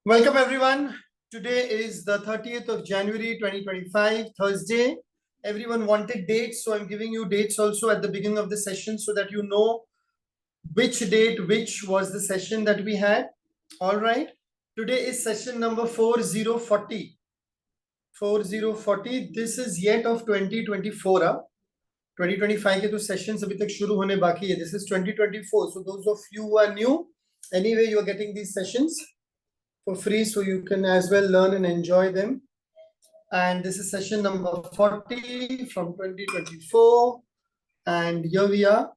Welcome everyone. Today is the 30th of January 2025, Thursday. Everyone wanted dates, so I'm giving you dates also at the beginning of the session so that you know which date, which was the session that we had. All right. Today is session number 4040. 4040. This is yet of 2024. 2025 के तो sessions अभी तक शुरू होने बाकी है. This is 2024. So those of you who are new, anyway, you are getting these sessions for free, so you can as well learn and enjoy them. And this is session number 40 from 2024. And here we are.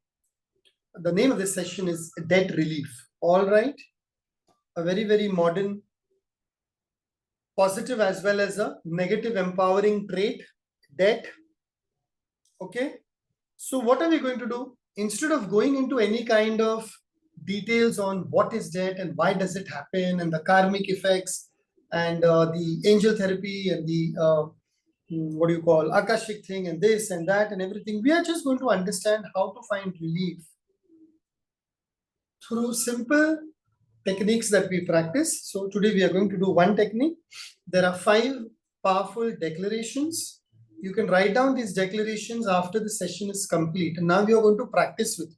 The name of this session is Debt Relief. All right. A very, very modern, positive as well as a negative empowering trait, debt. Okay. So what are we going to do? Instead of going into any kind of details on what is debt and why does it happen and the karmic effects and the angel therapy and the what do you call akashic thing and this and that and everything, we are just going to understand how to find relief through simple techniques that we practice. So today we are going to do one technique. There are 5 powerful declarations. You can write down these declarations after the session is complete, and now we are going to practice with me.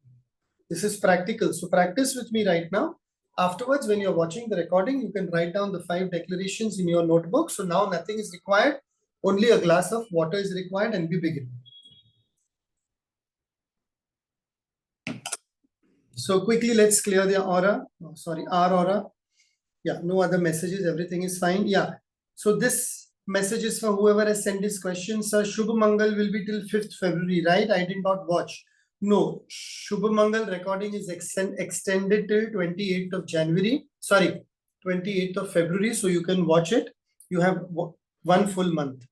This is practical, so practice with me right now. Afterwards, when you're watching the recording, you can write down the 5 declarations in your notebook. So now nothing is required, only a glass of water is required, and we begin. So quickly, let's clear the aura. Oh, sorry, our aura. Yeah, no other messages, everything is fine. Yeah, so this message is for whoever has sent this question. Sir, Shubh Mangal will be till 5th February, right? I did not watch. No, Shubh Mangal recording is extended till 28th of January. Sorry, 28th of February. So you can watch it. You have 1 full month.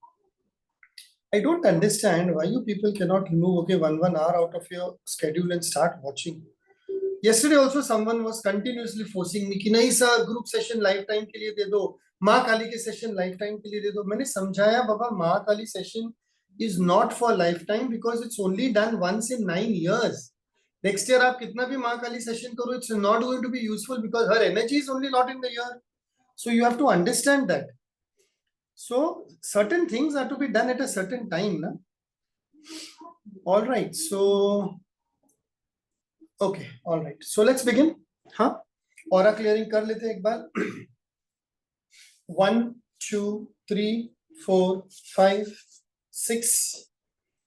I don't understand why you people cannot remove 1 hour out of your schedule and start watching. Yesterday also someone was continuously forcing me कि नहीं sir, group session lifetime के लिए दे दो, माँ काली के session lifetime के लिए दे दो. मैंने समझाया बाबा, माँ काली session is not for lifetime because it's only done once in 9 years. Next year आप कितना भी माँ काली session करो, it's not going to be useful because her energy is only not in the year. So you have to understand that. So certain things are to be done at a certain time, na? All right. So okay, all right. So let's begin. Huh? Aura clearing kar lete ek baar. 1, 2, 3, 4, 5, 6,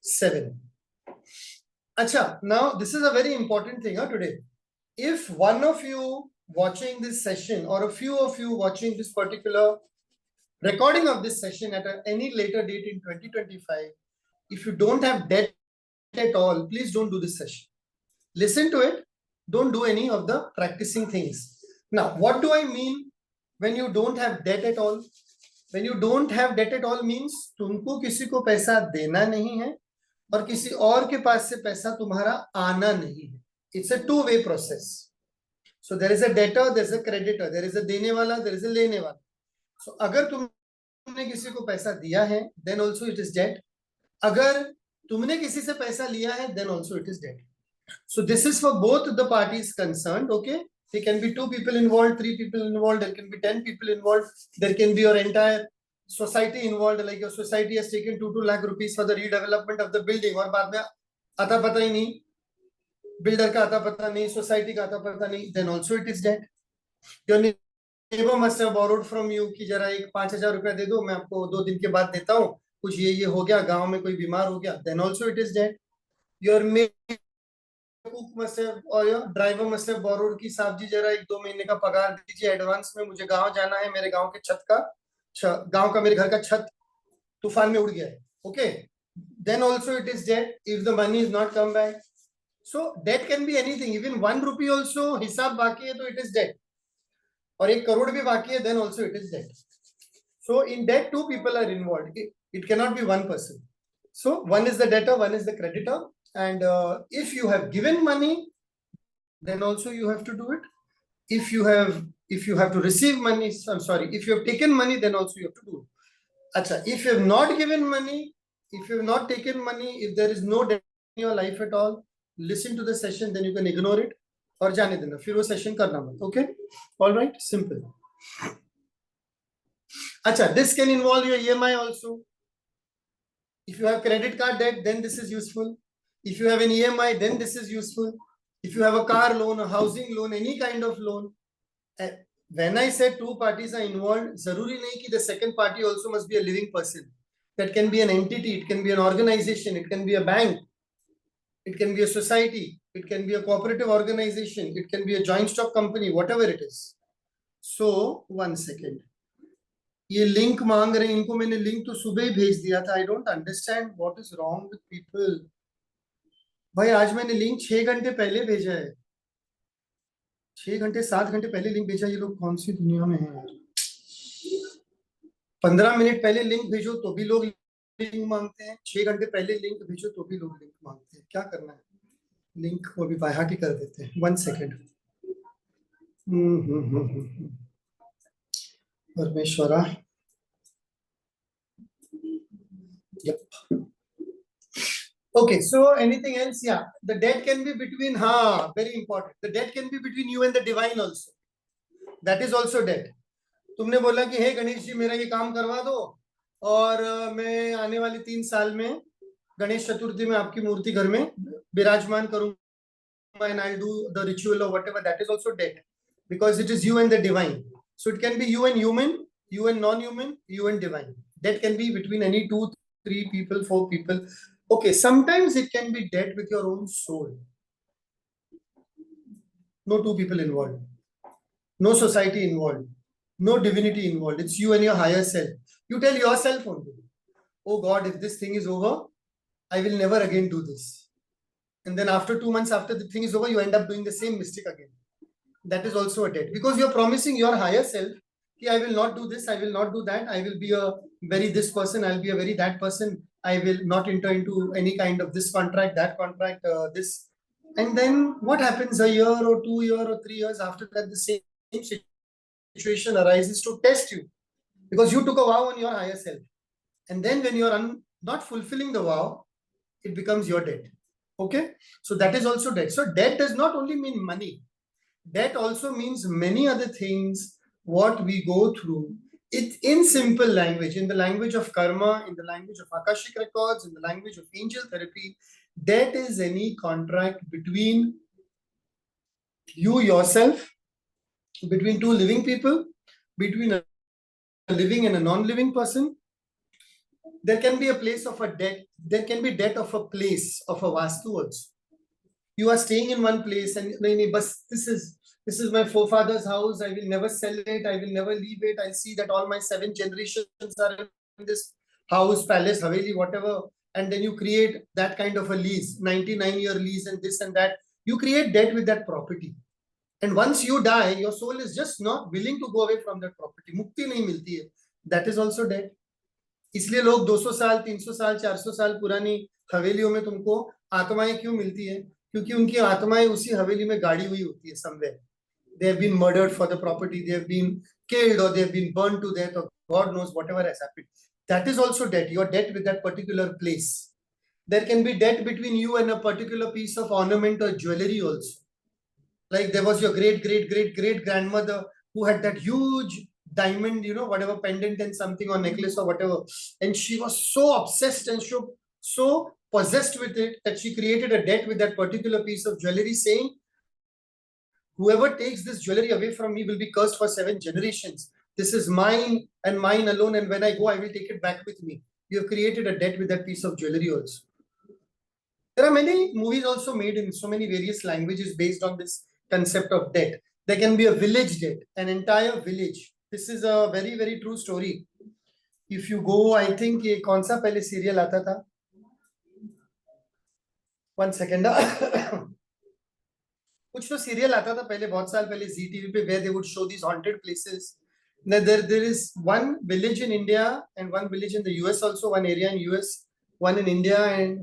7. Acha, now this is a very important thing today. If one of you watching this session or a few of you watching this particular recording of this session at any later date in 2025, if you don't have debt at all, please don't do this session. Listen to it. Don't do any of the practicing things. Now, what do I mean when you don't have debt at all? When you don't have debt at all means तुमको किसी को पैसा देना नहीं है और किसी और के पास से पैसा तुम्हारा आना नहीं है. It's a two-way process. So there is a debtor, there is a creditor, there is a देने वाला, there is a लेने वाला. So अगर तुमने किसी को पैसा दिया है, then also it is debt. अगर तुमने किसी से पैसा लिया है, then also it is debt. So this is for both the parties concerned. Okay, there can be 2 people involved, 3 people involved, there can be 10 people involved, there can be your entire society involved, like your society has taken 2 lakh rupees for the redevelopment of the building और बाद में आता पता ही नहीं, builder का आता पता नहीं, society का आता पता नहीं, then also it is debt. Your neighbor must have borrowed from you कि जरा एक 5,000 रुपया दे दो, मैं आपको 2 दिन के बाद देता हूँ, कुछ ये हो गया, गांव में कोई बीमार हो गया, then also it is debt. Your cook must have or your driver must have borrowed कि साहब जी जरा 1-2 महीने का पगार दीजिए एडवांस में, मुझे गांव जाना है, मेरे गांव के छत का गांव का मेरे घर का छत तूफान में उड़ गया है. Okay, then also it is debt if the money is not come back. So debt can be anything, even 1 rupee also हिसाब बाकी है तो it is debt, और 1 करोड़ भी बाकी है, then also it is debt. So in debt 2 people are involved. It cannot be 1 person. So one is the debtor, one is the creditor. And if you have given money, then also you have to do it. If you have to receive money, I'm sorry, if you have taken money, then also you have to do it. Acha, if you have not given money, if you have not taken money, if there is no debt in your life at all, listen to the session, then you can ignore it और जाने देना, फिर वो session करना मत. Okay, all right, simple. Acha, this can involve your EMI also. If you have credit card debt, then this is useful. If you have an EMI, then this is useful. If you have a car loan, a housing loan, any kind of loan. When I said two parties are involved, zaruri nahi ki the second party also must be a living person. That can be an entity, it can be an organization, it can be a bank, it can be a society, it can be a cooperative organization, it can be a joint stock company, whatever it is. So, 1 second. ये link मांग रहे हैं, इनको मैंने link तो सुबह ही भेज दिया था. I don't understand what is wrong with people. भाई आज मैंने लिंक 6 घंटे पहले भेजा है. 6 घंटे 7 घंटे पहले लिंक भेजा. ये लोग कौन सी दुनिया में हैं यार. 15 मिनट पहले लिंक भेजो तो भी लोग लिंक मांगते हैं. 6 घंटे पहले लिंक भेजो तो भी लोग लिंक मांगते हैं. क्या करना है. लिंक को भी बाय हार्ट ही कर देते हैं. 1 सेकेंड. परमेश्वरा. Yep. Okay, so anything else? Yeah, the debt can be between, very important. The debt can be between you and the divine also. That is also debt. तुमने बोला कि हे गणेश जी मेरा ये काम करवा दो और मैं आने वाली 3 साल में गणेश चतुर्थी में आपकी मूर्ति घर में विराजमान करूंगा and I'll do the ritual or whatever. That is also debt because it is you and the divine. So it can be you and human, you and non-human, you and divine. That can be between any 2, 3 people, 4 people. Okay, sometimes it can be debt with your own soul. No 2 people involved. No society involved. No divinity involved. It's you and your higher self. You tell yourself only, oh God, if this thing is over, I will never again do this. And then after 2 months after the thing is over, you end up doing the same mistake again. That is also a debt because you're promising your higher self, I will not do this, I will not do that, I will be a very this person, I'll be a very that person, I will not enter into any kind of this contract, that contract, this. And then what happens a year or 2 years or 3 years after that, the same situation arises to test you because you took a vow on your higher self. And then when you're not fulfilling the vow, it becomes your debt. Okay, so that is also debt. So debt does not only mean money. Debt also means many other things, what we go through. It in simple language, in the language of karma, in the language of Akashic records, in the language of angel therapy, debt is any contract between you yourself, between 2 living people, between a living and a non-living person. There can be a place of a debt. There can be debt of a place, of a vastu also. You are staying in one place and this is my forefather's house. I will never sell it. I will never leave it. I see that all my 7 generations are in this house, palace, haveli, whatever. And then you create that kind of a lease, 99-year lease and this and that. You create debt with that property. And once you die, your soul is just not willing to go away from that property. Mukti nahi milti hai. That is also debt. इसलिए लोग 200 साल 300 साल 400 साल पुरानी हवेलियों में तुमको आत्माएं क्यों मिलती है? क्योंकि उनकी आत्माएं उसी हवेली में गाड़ी हुई होती है somewhere. They have been murdered for the property, they have been killed or they have been burned to death or God knows whatever has happened. That is also debt. Your debt with that particular place. There can be debt between you and a particular piece of ornament or jewelry also. Like there was your great grandmother who had that huge diamond, whatever pendant and something or necklace or whatever. And she was so obsessed and so possessed with it that she created a debt with that particular piece of jewelry saying, whoever takes this jewelry away from me will be cursed for 7 generations. This is mine and mine alone. And when I go, I will take it back with me. You have created a debt with that piece of jewelry also. There are many movies also made in so many various languages based on this concept of debt. There can be a village debt, an entire village. This is a very, very true story. If you go, I think ये कौन सा पहले serial आता था? 1 second. कुछ तो serial आता था पहले बहुत साल पहले Zee TV पे where they would show these haunted places. Now there is one village in India and one village in the US also, one area in US, one in India and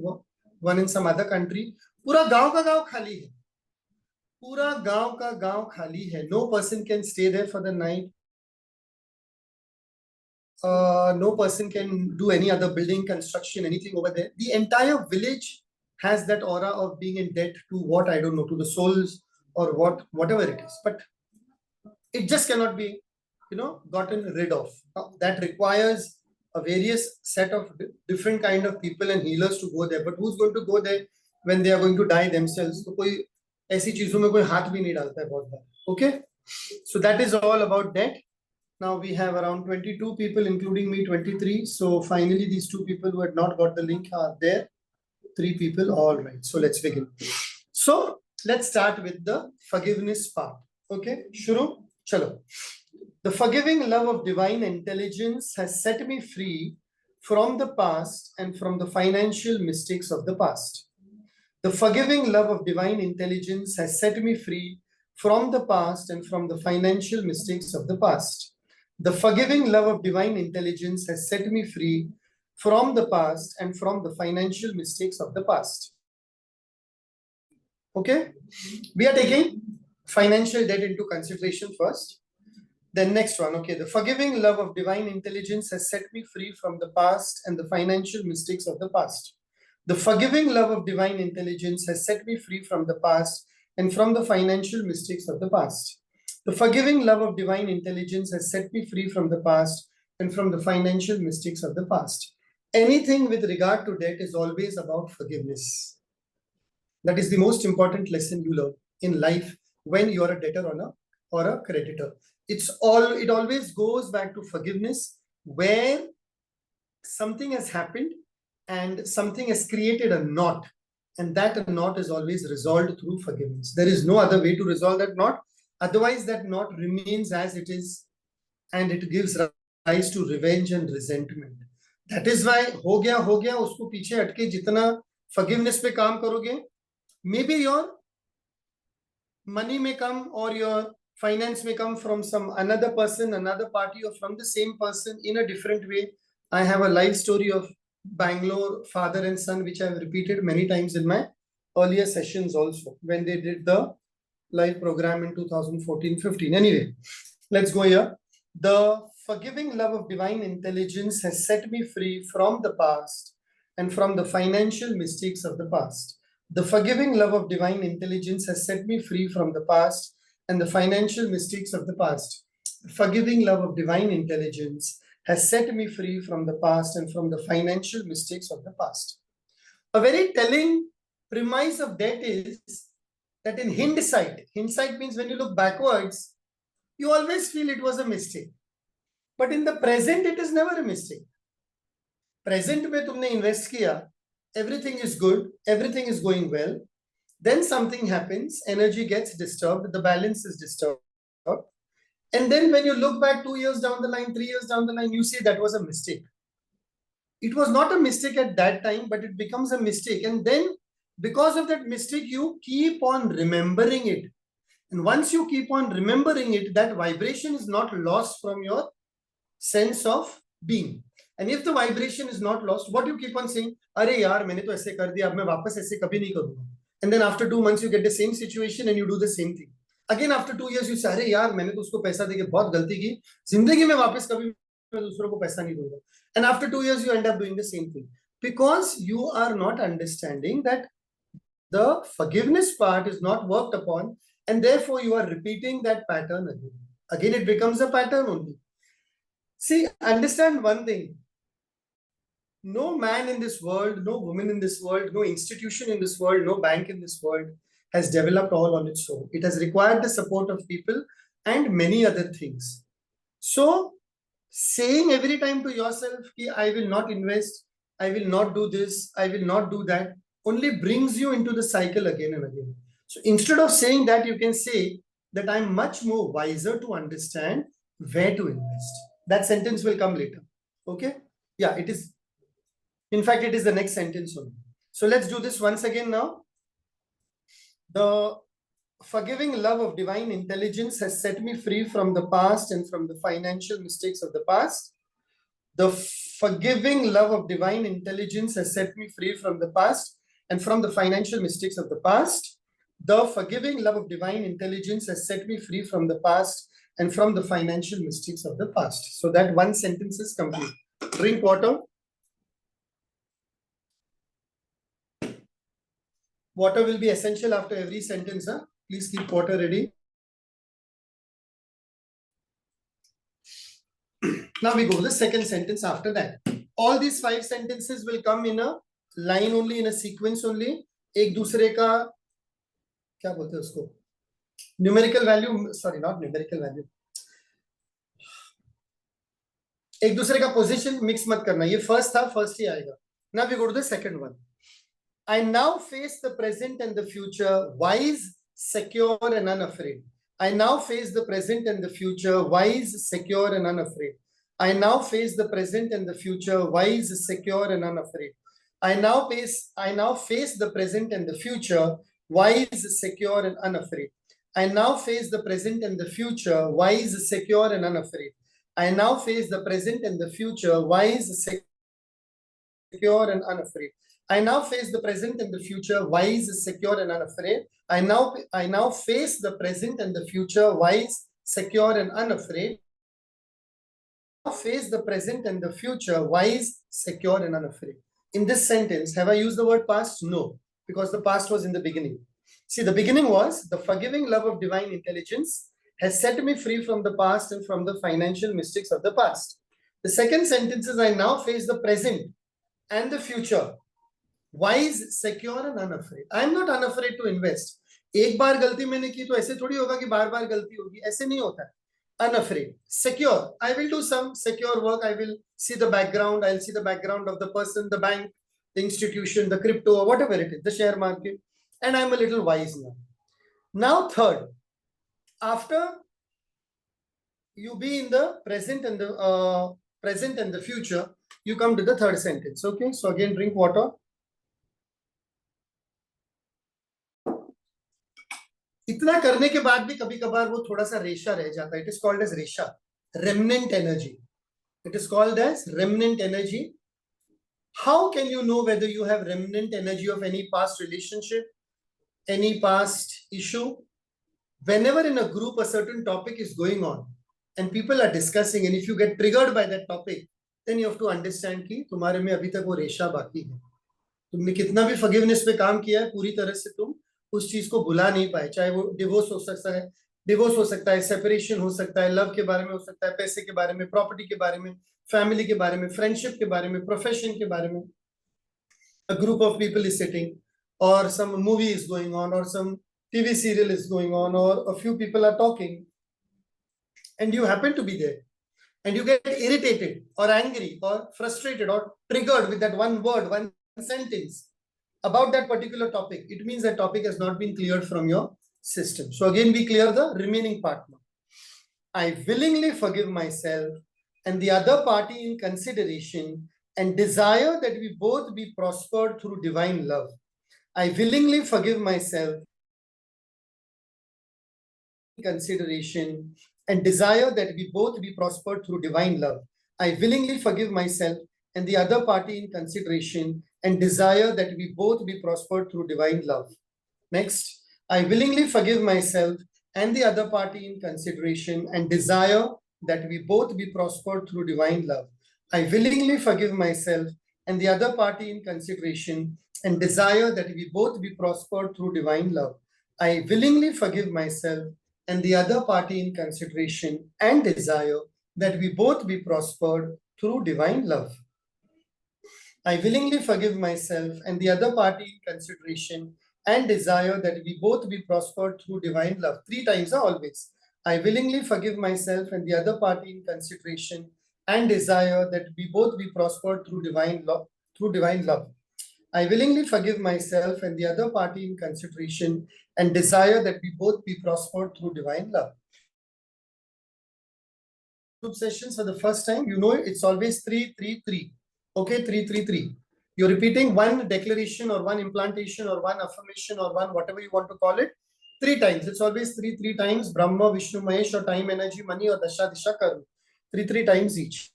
one in some other country. पूरा गांव का गांव खाली है. पूरा गांव का गांव खाली है. No person can stay there for the night. No person can do any other building, construction, anything over there. The entire village has that aura of being in debt to what, I don't know, to the souls or whatever it is. But it just cannot be. gotten rid of. That requires a various set of different kind of people and healers to go there. But who's going to go there when they are going to die themselves? तो कोई ऐसी चीजों में कोई हाथ भी नहीं डालता है बहुत बार. Okay, so that is all about debt. Now we have around 22 people, including me, 23. So finally, these 2 people who had not got the link are there. 3 people, all right. So let's begin. So let's start with the forgiveness part. Okay, shuru, chalo. The forgiving love of divine intelligence has set me free from the past and from the financial mistakes of the past. The forgiving love of divine intelligence has set me free from the past and from the financial mistakes of the past. The forgiving love of divine intelligence has set me free from the past and from the financial mistakes of the past. Okay, we are taking financial debt into consideration first. Then next one, okay, the forgiving love of divine intelligence has set me free from the past and the financial mistakes of the past. The forgiving love of divine intelligence has set me free from the past and from the financial mistakes of the past. The forgiving love of divine intelligence has set me free from the past and from the financial mistakes of the past. Anything with regard to debt is always about forgiveness. That is the most important lesson you learn in life when you are a debtor or a creditor. It always goes back to forgiveness, where something has happened and something has created a knot, and that knot is always resolved through forgiveness. There is no other way to resolve that knot. Otherwise, that knot remains as it is, and it gives rise to revenge and resentment. That is why हो गया उसको पीछे हटके जितना forgiveness पे काम करोगे, maybe your money may come or your finance may come from some another person, another party, or from the same person in a different way. I have a life story of Bangalore father and son, which I've repeated many times in my earlier sessions also, when they did the live program in 2014-15. Anyway, let's go here. The forgiving love of divine intelligence has set me free from the past and from the financial mistakes of the past. The forgiving love of divine intelligence has set me free from the past and the financial mistakes of the past. The forgiving love of divine intelligence has set me free from the past and from the financial mistakes of the past. A very telling premise of that is that in hindsight means when you look backwards, you always feel it was a mistake. But in the present, it is never a mistake. Present में तुमने invest किया, everything is good, everything is going well. Then something happens, energy gets disturbed, the balance is disturbed. And then when you look back 2 years down the line, 3 years down the line, you say that was a mistake. It was not a mistake at that time, but it becomes a mistake. And then because of that mistake, you keep on remembering it. And once you keep on remembering it, that vibration is not lost from your sense of being. And if the vibration is not lost, what you keep on saying, अरे यार मैंने तो ऐसे कर दिया, अब मैं वापस ऐसे कभी नहीं करूँगा. And then after 2 months you get the same situation and you do the same thing. Again after 2 years you say, अरे यार मैंने तो उसको पैसा देके बहुत गलती की, जिंदगी में वापस कभी मैं दूसरों को पैसा नहीं दूंगा. And after 2 years you end up doing the same thing, because you are not understanding that the forgiveness part is not worked upon, and therefore you are repeating that pattern again. Again it becomes a pattern only. See, understand one thing. No man in this world, no woman in this world, no institution in this world, no bank in this world has developed all on its own. It has required the support of people and many other things. So, saying every time to yourself, I will not invest, I will not do this, I will not do that, only brings you into the cycle again and again. So, instead of saying that, you can say that I'm much more wiser to understand where to invest. That sentence will come later. Okay? Yeah, it is. In fact, it is the next sentence only. So let's do this once again now. The forgiving love of divine intelligence has set me free from the past and from the financial mistakes of the past. The forgiving love of divine intelligence has set me free from the past and from the financial mistakes of the past. The forgiving love of divine intelligence has set me free from the past and from the financial mistakes of the past. So that one sentence is complete. Drink water. Water will be essential after every sentence. Please keep water ready. Now we go to the second sentence after that. All these 5 sentences will come in a line only, in a sequence only. एक दूसरे का क्या बोलते हैं उसको, numerical value, sorry not numerical value, एक दूसरे का पोजीशन मिक्स मत करना. ये फर्स्ट था, फर्स्ट ही आएगा. Now we go to the second one. I now face the present and the future wise, secure and unafraid. I now face the present and the future wise, secure and unafraid. I now face the present and the future wise, secure and unafraid. I now face the present and the future wise, secure and unafraid. I now face the present and the future wise, secure and unafraid. I now face the present and the future wise, secure and unafraid. I now face the present and the future wise, secure and unafraid. I now face the present and the future wise, secure and unafraid. I now face the present and the future wise, secure and unafraid. In this sentence, have I used the word past? No, because the past was in the beginning. See, the beginning was the forgiving love of divine intelligence has set me free from the past and from the financial mistakes of the past. The second sentence is I now face the present and the future wise, secure and unafraid. I am not unafraid to invest. एक बार गलती मैंने की तो ऐसे थोड़ी होगा कि बार बार गलती होगी, ऐसे नहीं होता है. Unafraid. Secure. I will do some secure work. I will see the background. I'll see the background of the person, the bank, the institution, the crypto, or whatever it is, the share market. And I'm a little wise now. Now, third, after you be in the present and the future, you come to the third sentence. Okay. So again, drink water. इतना करने के बाद भी कभी कभार वो थोड़ा सा रेशा रह जाता है. It is called as रेशा, remnant energy. It is called as remnant energy. How can you know whether you have remnant energy of any past relationship, any past issue? Whenever in a group a certain topic is going on and people are discussing, and if you get triggered by that topic, then you have to understand कि तुम्हारे में अभी तक वो रेशा बाकी है. तुमने कितना भी forgiveness पे काम किया है, पूरी तरह से तुम उस चीज को भुला नहीं पाए. चाहे वो डिवोर्स हो सकता है, सेपरेशन हो सकता है, लव के बारे में हो सकता है, पैसे के बारे में, प्रॉपर्टी के बारे में, फैमिली के बारे में, फ्रेंडशिप के बारे में, प्रोफेशन के बारे में. A group of people is sitting, or some movie is going on, or some TV serial is going on, or a few people are talking, and you happen to be there, and you get irritated or angry or frustrated or triggered with that one word, one sentence about that particular topic. It means that topic has not been cleared from your system. So again, we clear the remaining part now. I willingly forgive myself and the other party in consideration and desire that we both be prospered through divine love. I willingly forgive myself in consideration and desire that we both be prospered through divine love. I willingly forgive myself and the other party in consideration and desire that we both be prospered through divine love. Next, I willingly forgive myself and the other party in consideration and desire that we both be prospered through divine love. I willingly forgive myself and the other party in consideration and desire that we both be prospered through divine love. I willingly forgive myself and the other party in consideration and desire that we both be prospered through divine love. I willingly forgive myself and the other party in consideration and desire that we both be prospered through divine love. 3 times, always. I willingly forgive myself and the other party in consideration and desire that we both be prospered through divine love. I willingly forgive myself and the other party in consideration and desire that we both be prospered through divine love. Group sessions for the first time, you know it's always 3-3-3. Okay, 3-3-3. You're repeating one declaration or one implantation or one affirmation or one whatever you want to call it 3 times. It's always 3 times. Brahma, Vishnu, Mahesh, or time, energy, money, or dasha, disha, karma. 3 times each.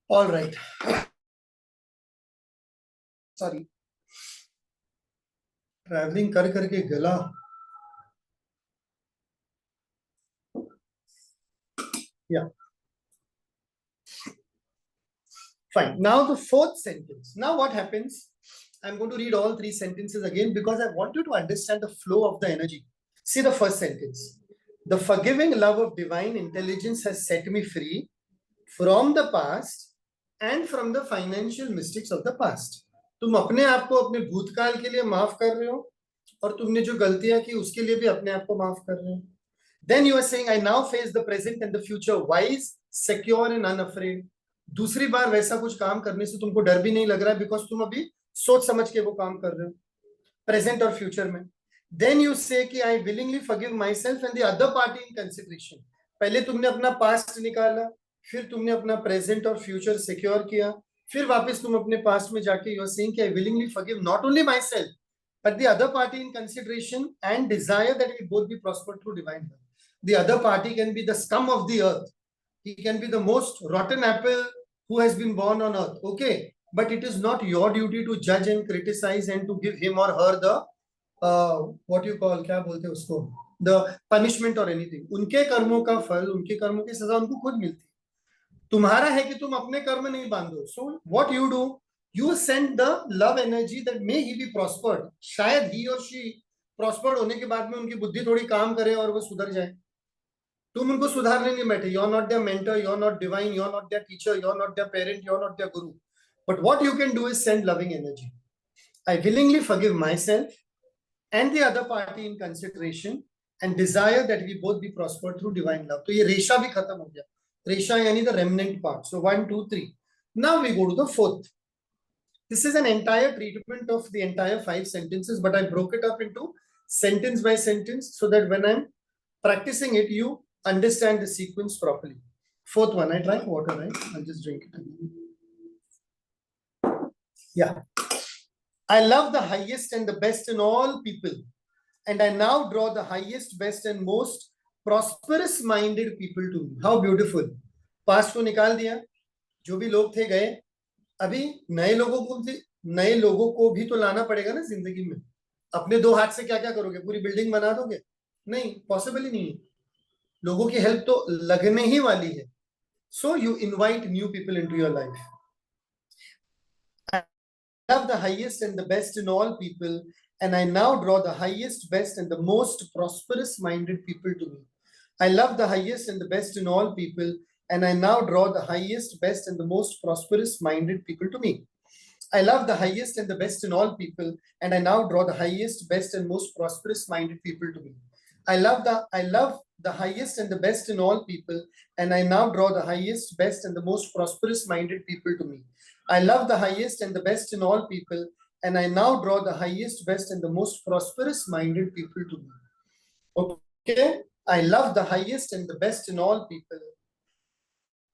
All right. Sorry. Traveling kar karke gala. Yeah. Fine. Now the 4th sentence. Now what happens? I'm going to read all 3 sentences again because I want you to understand the flow of the energy. See the first sentence. The forgiving love of divine intelligence has set me free from the past and from the financial mistakes of the past. तुम अपने आप को अपने भूतकाल के लिए माफ कर रहे हो और तुमने जो गलतियां की उसके लिए भी अपने आप को माफ कर रहे हो. Then you are saying, I now face the present and the future wise, secure and unafraid. दूसरी बार वैसा कुछ काम करने से तुमको डर भी नहीं लग रहा है बिकॉज तुम अभी सोच समझ के वो काम कर रहे हो प्रेजेंट और फ्यूचर में. Then you say कि I willingly forgive myself and the other party in consideration. पहले तुमने अपना पास्ट निकाला, फिर तुमने अपना प्रेजेंट और फ्यूचर सिक्योर किया, फिर वापस तुम अपने पास्ट में जाके यू आर सेइंग कि I willingly forgive not only myself but the other party in consideration and desire that we both be prospered through divine love. The other party can be the scum of the earth. He can be the most rotten apple who has been born on earth. Okay, but it is not your duty to judge and criticize and to give him or her the what you call, क्या बोलते हैं उसको, the punishment or anything. उनके कर्मों का फल, उनके कर्मों की सजा उनको खुद मिलती है. तुम्हारा है कि तुम अपने कर्म नहीं बांधो. So what you do, you send the love energy that may he be prospered. शायद he or she prospered होने के बाद में उनकी बुद्धि थोड़ी काम करे और वो सुधर जाए. तुम उनको सुधारने नहीं बैठे. You are not their mentor, you are not divine, you are not their teacher, you are not their parent, you are not their guru. But what you can do is send loving energy. I willingly forgive myself and the other party in consideration and desire that we both be prospered through divine love. तो ये रेशा भी खत्म हो गया. रेशा यानी the remnant part. So 1, 2, 3. Now we go to the fourth. This is an entire treatment of the entire 5 sentences, but I broke it up into sentence by sentence so that when I'm practicing it, you understand the sequence properly. Fourth one, I drank water, right? I'll just drink it again. Yeah. I love the highest and the best in all people, and I now draw the highest, best and most prosperous minded people to me. How beautiful. Past को निकाल दिया, जो भी लोग थे गए, अभी नए लोगों को भी तो लाना पड़ेगा ना जिंदगी में. अपने 2 हाथ से क्या क्या करोगे? पूरी बिल्डिंग बना दोगे? नहीं, पॉसिबल ही नहीं है. लोगों की हेल्प तो लगने ही वाली है. So you invite new people into your life. I love the highest and the best in all people, and I now draw the highest, best and the most prosperous minded people to me. I love the highest and the best in all people, and I now draw the highest, best and the most prosperous minded people to me. I love the highest and the best in all people, and I now draw the highest, best and most prosperous minded people to me. I love the highest and the best in all people, and I now draw the highest, best and the most prosperous minded people to me. I love the highest and the best in all people, and I now draw the highest, best and the most prosperous minded people to me. Okay, I love the highest and the best in all people,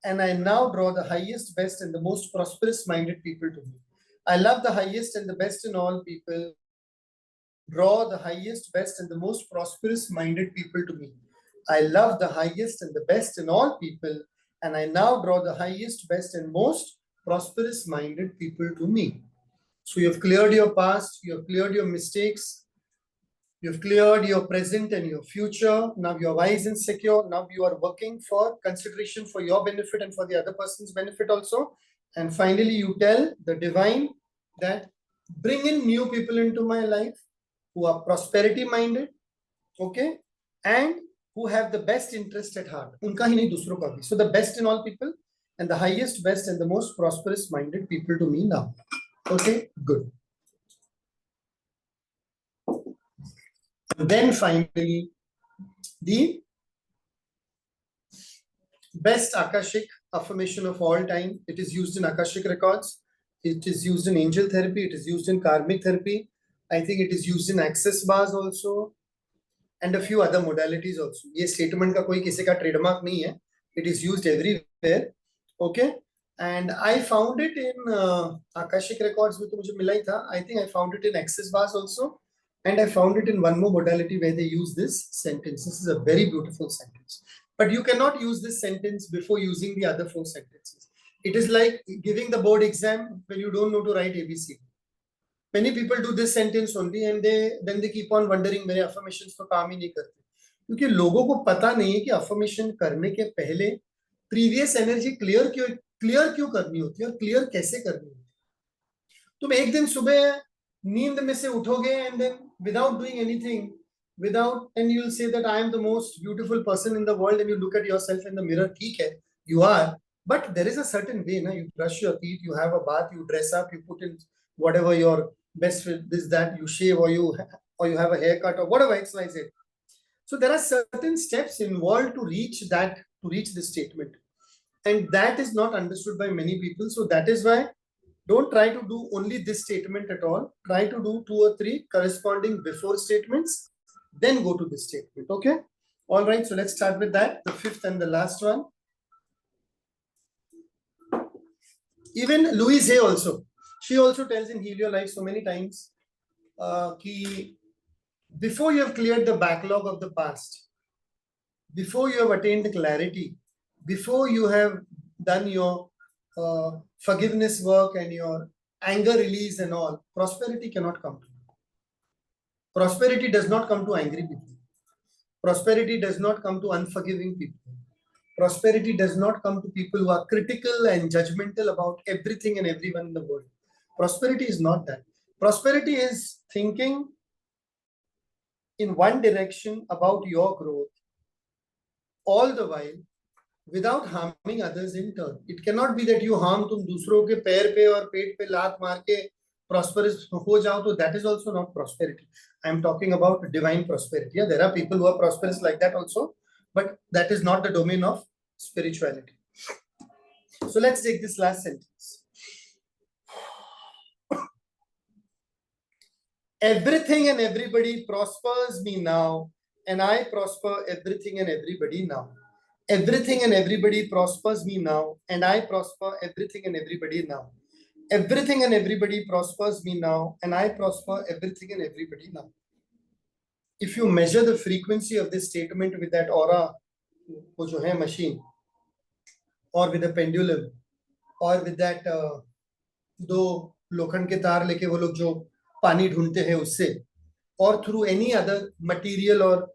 and I now draw the highest, best and the most prosperous minded people to me. I love the highest and the best in all people, draw the highest, best and the most prosperous minded people to me. I love the highest and the best in all people, and I now draw the highest, best and most prosperous minded people to me. So you have cleared your past, you have cleared your mistakes, you have cleared your present and your future. Now you are wise and secure. Now you are working for consideration for your benefit and for the other person's benefit also. And finally you tell the divine that bring in new people into my life who are prosperity minded, okay, and who have the best interest at heart. उनका ही नहीं, दूसरों का भी. So the best in all people, and the highest, best and the most prosperous minded people to me now. Okay, good. And then finally, the best Akashic affirmation of all time. It is used in Akashic records. It is used in angel therapy. It is used in karmic therapy. I think it is used in access bars also, and a few other modalities also. ये statement का कोई किसी का trademark नहीं है. It is used everywhere. Okay, and I found it in Akashic records में तो मुझे मिला ही था. I think I found it in access bars also, and I found it in one more modality where they use this sentence. This is a very beautiful sentence, but you cannot use this sentence before using the other 4 sentences. It is like giving the board exam when you don't know to write ABC. Many people do this sentence only, and then they keep on wondering मेरे affirmations तो काम ही नहीं करते, क्योंकि लोगों को पता नहीं है कि affirmation करने के पहले प्रीवियस एनर्जी क्लियर क्यों करनी होती है और क्लियर कैसे करनी होती है. तुम एक दिन सुबह नींद में से उठोगे and then without doing anything, and you will say that I am the most beautiful person in the world, and you look at yourself in the mirror. ठीक है, you are, But there is a certain way, na? You brush your teeth, you have a bath, you dress up, you put in whatever your best fit, this, that, you shave, or you have a haircut, or whatever, XYZ. So there are certain steps involved to reach this statement. And that is not understood by many people. So that is why don't try to do only this statement at all. Try to do 2 or 3 corresponding before statements, then go to this statement. Okay. All right. So let's start with that. The 5th and the last one. Even Louise Hay also. She also tells in Heal Your Life so many times before you have cleared the backlog of the past, before you have attained clarity, before you have done your forgiveness work and your anger release and all, prosperity cannot come to you. Prosperity does not come to angry people. Prosperity does not come to unforgiving people. Prosperity does not come to people who are critical and judgmental about everything and everyone in the world. Prosperity is not that. Prosperity is thinking in one direction about your growth, all the while without harming others in turn. It cannot be that you harm, तुम दूसरों के पैर पे और पेट पे लात मार के prosperous हो जाओ, तो that is also not prosperity. I am talking about divine prosperity. Yeah, there are people who are prosperous like that also, but that is not the domain of spirituality. So let's take this last sentence. Everything and everybody prospers me now, and I prosper everything and everybody now. Everything and everybody prospers me now, and I prosper everything and everybody now. Everything and everybody prospers me now, and I prosper everything and everybody now. If you measure the frequency of this statement with that aura, wo jo hai machine, or with a pendulum, or with that दो लोखंड के तार लेके वो लोग जो पानी ढूंढते हैं उससे, or through any other material or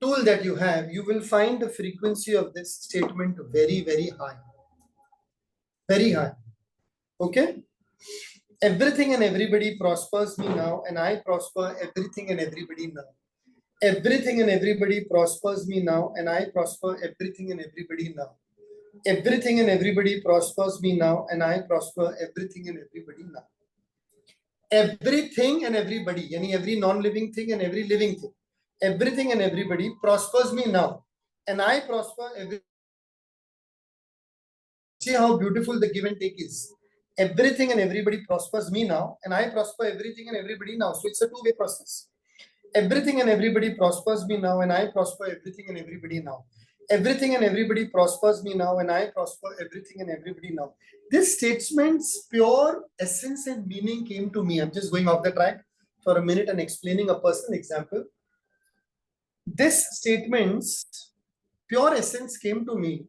tool that you have, you will find the frequency of this statement very, very high. Very high. Okay? Everything and everybody prospers me now, and I prosper everything and everybody now. Everything and everybody prospers me now, and I prosper everything and everybody now. Everything and everybody prospers me now, and I prosper everything and everybody now. Everything and everybody, yani every non-living thing and every living thing. Everything and everybody prospers me now, and I prosper every. See how beautiful the give and take is. Everything and everybody prospers me now, and I prosper everything and everybody now. So it's a two-way process. Everything and everybody prospers me now, and I prosper everything and everybody now. Everything and everybody prospers me now, and I prosper everything and everybody now. This statement's pure essence and meaning came to me. I'm just going off the track for a minute and explaining a personal example. This statement's pure essence came to me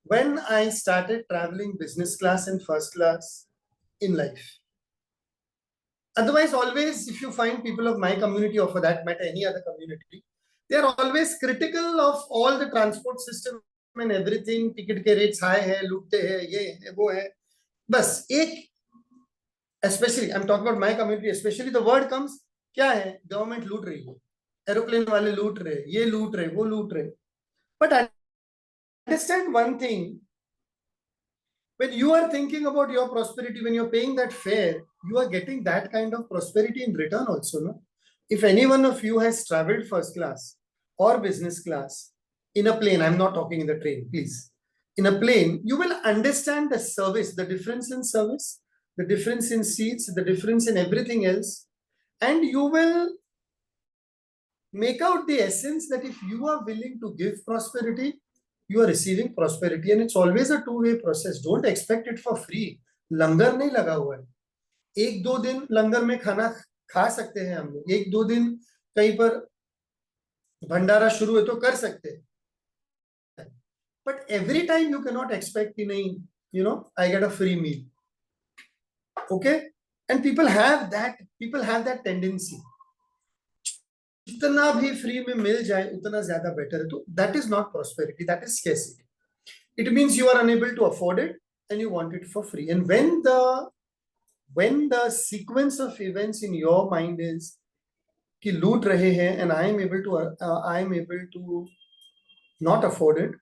when I started traveling business class and first class in life. Otherwise, always, if you find people of my community or for that matter, any other community, they are always critical of all the transport system and everything. Ticket ke rates high hai, lootte hai, ye hai, wo hai. Bas, especially, I'm talking about my community, especially the word comes, kya hai? Government loot rahi hai. Aeroplane wale loot rahe, ye loot rahe, wo loot rahe. But understand one thing. When you are thinking about your prosperity, when you're paying that fare, you are getting that kind of prosperity in return also, no? If any one of you has traveled first class or business class in a plane, I'm not talking in the train, please. In a plane, you will understand the service, the difference in service, the difference in seats, the difference in everything else. And you will make out the essence that if you are willing to give prosperity, you are receiving prosperity, and it's always a two-way process. Don't expect it for free. लंगर नहीं लगा हुआ है. एक दो दिन लंगर में खाना खा सकते हैं हम लोग. एक दो दिन कहीं पर भंडारा शुरू है तो कर सकते हैं. But every time you cannot expect कि नहीं, you know, I get a free meal. Okay? And people have that tendency. जितना भी फ्री में मिल जाए उतना ज्यादा बेटर है. तो that is not prosperity, that is scarcity. It means you are unable to afford it and you want it for free. And when the sequence of events in your mind is कि लूट रहे हैं and I am able to not afford it,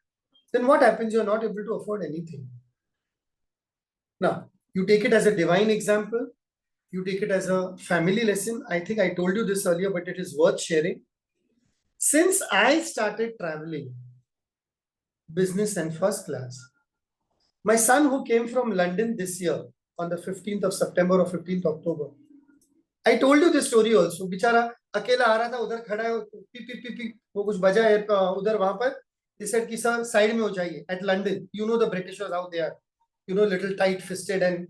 then what happens? You're not able to afford anything. Now, you take it as a divine example, you take it as a family lesson. I think I told you this earlier, but it is worth sharing. Since I started traveling, business and first class, my son who came from London this year on the 15th of September or 15th October, I told you this story also. बेचारा अकेला आ रहा था, उधर खड़ा है, P P P P वो कुछ बजा है उधर वहां पर. They said कि सर साइड में हो जाइए. At London, you know the Britishers out there, you know, little tight fisted and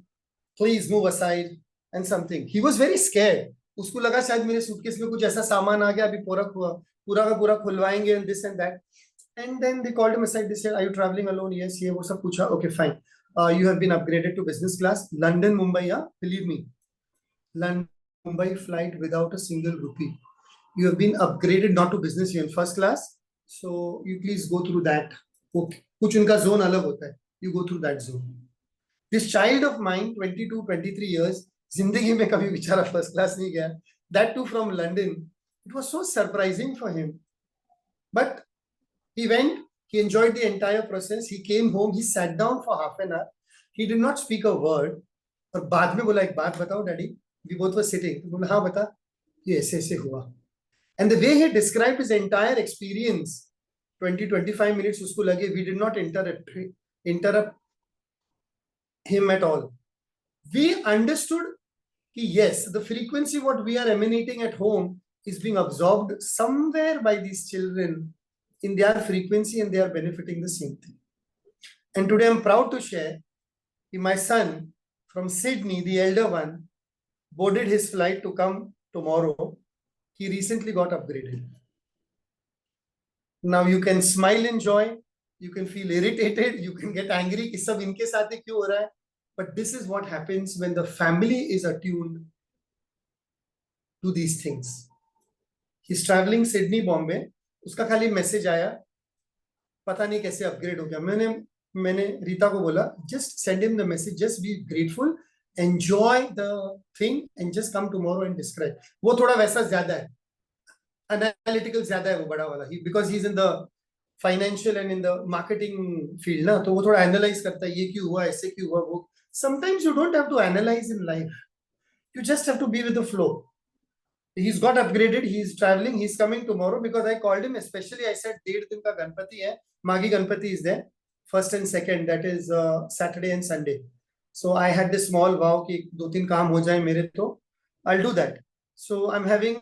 please move aside and something. He was very scared. उसको लगा शायद मेरे सूटकेस में कुछ ऐसा सामान आ गया, अभी पूरा का पूरा खुलवाएंगे and this and that. And then they called him aside. They said, "Are you traveling alone?" Yes, ये वो सब पूछा. Okay, fine. You have been upgraded to business class. London, Mumbai, yeah, believe me. London, Mumbai flight without a single rupee. You have been upgraded not to business, you're in first class. So you please go through that. Okay. कुछ उनका zone अलग होता है. You go through that zone. This child of mine, 22, 23 years, जिंदगी में कभी बेचारा first class नहीं गया. That too from London. It was so surprising for him. But he went, he enjoyed the entire process. He came home, he sat down for half an hour. He did not speak a word. और बाद में बोला एक बात बताओ daddy. We both were sitting. तो बोला हाँ बता. ये ऐसे ऐसे हुआ. And the way he described his entire experience, 20-25 minutes उसको लगे, we did not interrupt him at all. We understood कि yes, the frequency what we are emanating at home is being absorbed somewhere by these children in their frequency, and they are benefiting the same thing. And today I'm proud to share that my son from Sydney, the elder one, boarded his flight to come tomorrow. He recently got upgraded. Now you can smile in joy, you can feel irritated, you can get angry कि सब इनके साथ ही क्यों हो रहा है. But this is what happens when the family is attuned to these things. He's traveling Sydney, Bombay. उसका खाली मैसेज आया, पता नहीं कैसे अपग्रेड हो गया. मैंने रीता को बोला, just send him the message, just be grateful, enjoy the thing and just come tomorrow and describe. वो थोड़ा वैसा ज्यादा है, analytical ज्यादा है वो बड़ा वाला, because he's in the financial and in the marketing field ना, तो वो थोड़ा analyze करता है, ये क्यों हुआ, ऐसे क्यों हुआ वो. Sometimes you don't have to analyze in life, you just have to be with the flow. He's got upgraded, he's traveling, he's coming tomorrow because I called him, especially I said 1.5 दिन का गणपति है, Magi Ganpati is there, 1st and 2nd, that is Saturday and Sunday. So I had this small vow कि 2-3 काम हो जाए मेरे तो I'll do that. So I'm having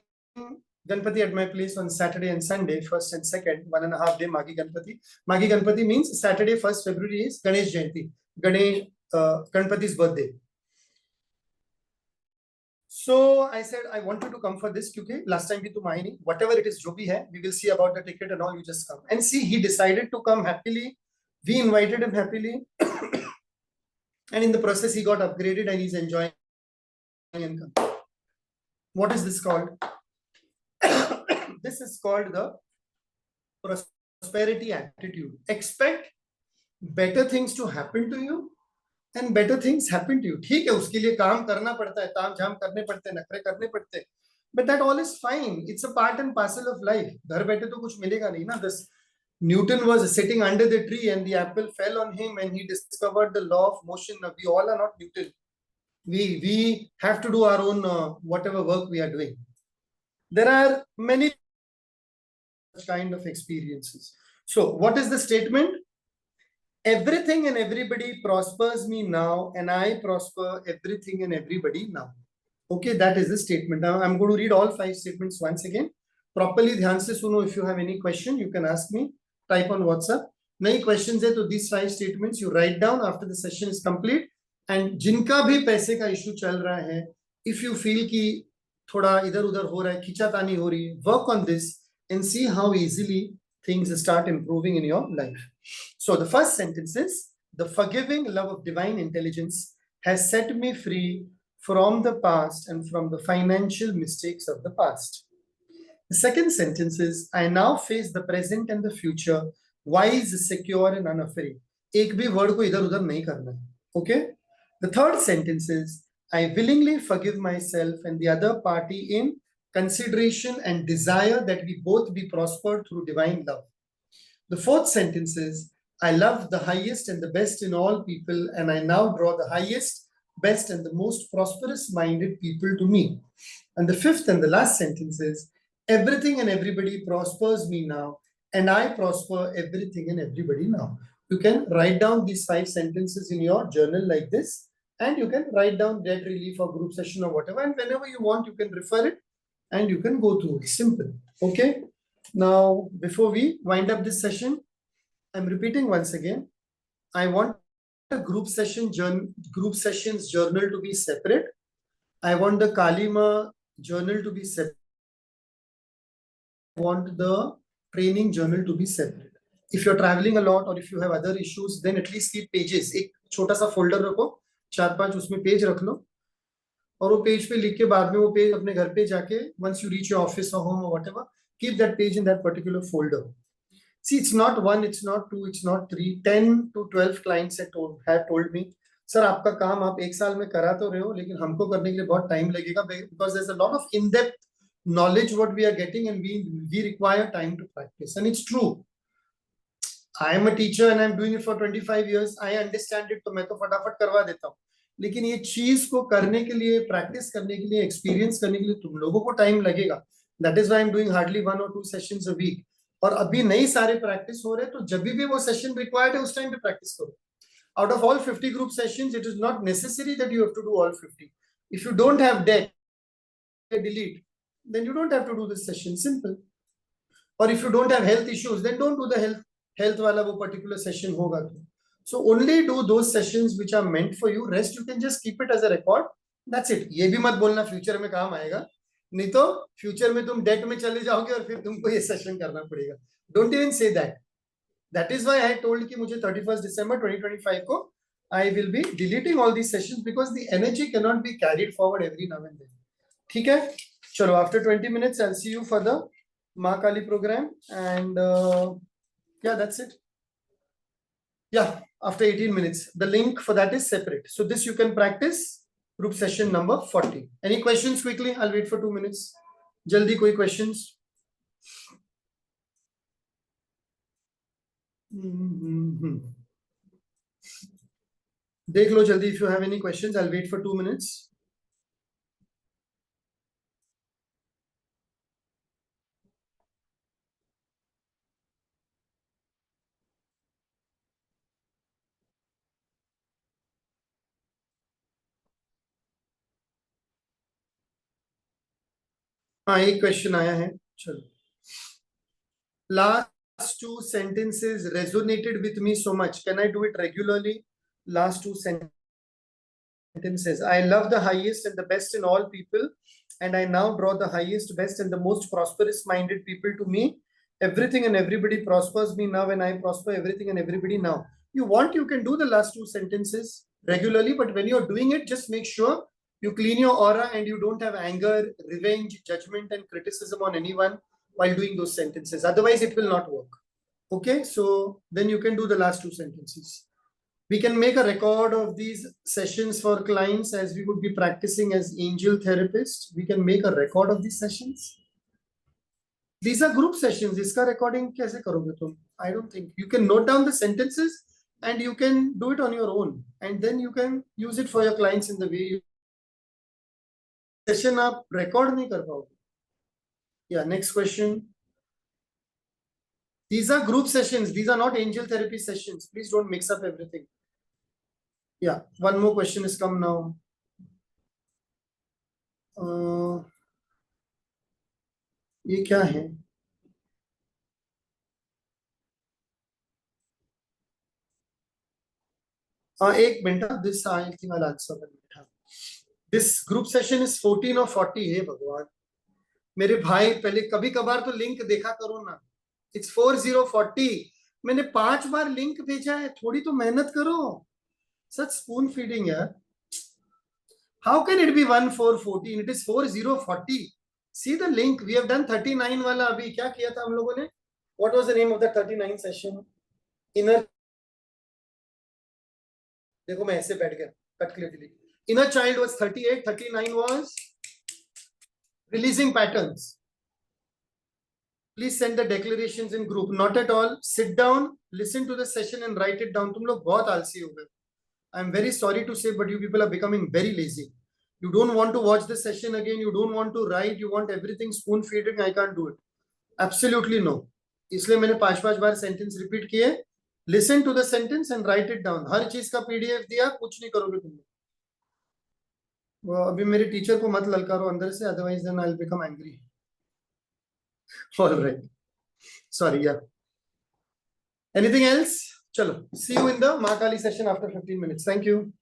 Ganpati at my place on Saturday and Sunday, 1st and 2nd, 1.5 day Magi Ganpati. Magi Ganpati means Saturday 1st February is Ganesh Jayanti, Ganpati's birthday. So I said, I want you to come for this because last time we to mining, whatever it is, jo bhi hai, we will see about the ticket and all, you just come. And see, he decided to come happily. We invited him happily. And in the process, he got upgraded and he's enjoying income. What is this called? This is called the prosperity attitude. Expect better things to happen to you and better things happen to you. ठीक है, उसके लिए काम करना पड़ता है, ताम झाम करने पड़ते हैं, नखरे करने पड़ते हैं. But that all is fine. It's a part and parcel of life. घर बैठे तो कुछ मिलेगा नहीं ना. This Newton was sitting under the tree and the apple fell on him and he discovered the law of motion. We all are not Newton. We have to do our own whatever work we are doing. There are many kind of experiences. So what is the statement? Everything and everybody prospers me now and I prosper everything and everybody now. Okay, that is the statement. Now I'm going to read all 5 statements once again. Properly ध्यान से सुनो. If you have any question, you can ask me. Type on WhatsApp. नई questions है तो these 5 statements you write down after the session is complete. And जिनका भी पैसे का issue चल रहा है, if you feel कि थोड़ा इधर उधर हो रहा है, खींचातानी हो रही है, work on this and see how easily things start improving in your life. So the first sentence is, the forgiving love of divine intelligence has set me free from the past and from the financial mistakes of the past. The second sentence is, I now face the present and the future, wise, secure and unafraid. एक भी word को इधर उधर नहीं करना है. Okay? The third sentence is, I willingly forgive myself and the other party in consideration and desire that we both be prospered through divine love. The fourth sentence is, I love the highest and the best in all people, and I now draw the highest, best, and the most prosperous minded people to me. And the fifth and the last sentence is, everything and everybody prospers me now, and I prosper everything and everybody now. You can write down these 5 sentences in your journal like this, and you can write down debt relief or group session or whatever, and whenever you want, you can refer it and you can go through it. Simple. Okay. Now, before we wind up this session, I'm repeating once again. I want a group sessions journal to be separate. I want the Kalima journal to be separate. I want the training journal to be separate. If you're traveling a lot or if you have other issues, then at least keep pages. एक छोटा सा folder रखो, 4-5 उसमें page रख लो, और वो page पे लिख के बाद में वो page अपने घर पे जाके, once you reach your office or home or whatever, keep that page in that particular folder. See, it's not 1, it's not 2, it's not 3, 10 to 12 clients have told me, sir, आपका काम आप 1 साल में करा तो रहे हो, लेकिन हमको करने के लिए बहुत time लगेगा, because there's a lot of in-depth knowledge what we are getting, and we require time to practice. And it's true. I am a teacher and I'm doing it for 25 years. I understand it, तो मैं तो फटाफट करवा देता हूँ. लेकिन ये चीज को करने के लिए, प्रैक्टिस करने के लिए, एक्सपीरियंस करने के लिए तुम लोगों को टाइम लगेगा. That is why I'm doing hardly 1 or 2 sessions a week. और अभी नई सारे प्रैक्टिस हो रहे, तो जब भी वो सेशन रिक्वायर्ड है उस टाइम पे प्रैक्टिस करो. Out of all 50 group sessions, it is not necessary that you have to do all 50. If you don't have debt, delete, then you don't have to do this session. Simple. Or if you don't have health issues, then don't do the health wala wo particular session hoga to. So only do those sessions which are meant for you. Rest you can just keep it as a record. That's it. ये भी मत बोलना future में काम आएगा, नहीं तो future में तुम डेट में चले जाओगे और फिर तुमको ये सेशन करना पड़ेगा. Don't even say that. That is why I told कि मुझे 31st December 2025 को I will be deleting all these sessions, because the energy cannot be carried forward every now and then. ठीक है, चलो, after 20 minutes I'll see you for the Ma Kali program, and yeah, that's it. Yeah, after 18 minutes. The link for that is separate. So this you can practice, group session number 40. Any questions quickly? I'll wait for 2 minutes. Jaldi koi questions? देख लो जल्दी. If you have any questions, I'll wait for 2 minutes. हाँ, एक question आया है. चलो. Last 2 sentences resonated with me so much. Can I do it regularly? Last 2 sentences. I love the highest and the best in all people, and I now draw the highest, best, and the most prosperous minded people to me. Everything and everybody prospers me now, and I prosper everything and everybody now. You can do the last 2 sentences regularly, but when you're doing it, just make sure you clean your aura and you don't have anger, revenge, judgment, and criticism on anyone while doing those sentences. Otherwise, it will not work. Okay, so then you can do the last 2 sentences. We can make a record of these sessions for clients, as we would be practicing as angel therapists. We can make a record of these sessions. These are group sessions. Iska recording kaise karoge tum? I don't think. You can note down the sentences and you can do it on your own, and then you can use it for your clients in the way you session aap record nahi kar paoge. Yeah, next question. These are group sessions. These are not angel therapy sessions. Please don't mix up everything. Yeah, one more question has come now. ये क्या है? एक minute. This I think I'll answer. This group session is 14 or 40. हे भगवान, मेरे भाई, पहले कभी कभार तो लिंक देखा करो ना. It's 4040. मैंने 5 बार लिंक भेजा है, थोड़ी तो मेहनत करो. Such spoon feeding यार. How can it be 1414? It is 4040. See the link. We have done 39 वाला. अभी क्या किया था हम लोगों ने? What was the name of that 39 session? Inner. देखो मैं ऐसे बैठ गया. Cut clear delete. Inner child was 38. 39 was releasing patterns. Please send the declarations in group. Not at all. Sit down, listen to the session and write it down. तुम लोग बहुत आलसी हो गए. I'm very sorry to say, but you people are becoming very lazy. You don't want to watch the session again. You don't want to write. You want everything spoon feeding. I can't do it. Absolutely no. इसलिए मैंने 5 बार sentence repeat किए. Listen to the sentence and write it down. हर चीज का PDF दिया, कुछ नहीं करोगे तुम. अभी मेरे टीचर को मत ललकारो अंदर से, otherwise then I'll become angry. All right. Sorry, yeah. Anything else? Chalo. See you in the Mahakali session after 15 minutes. Thank you.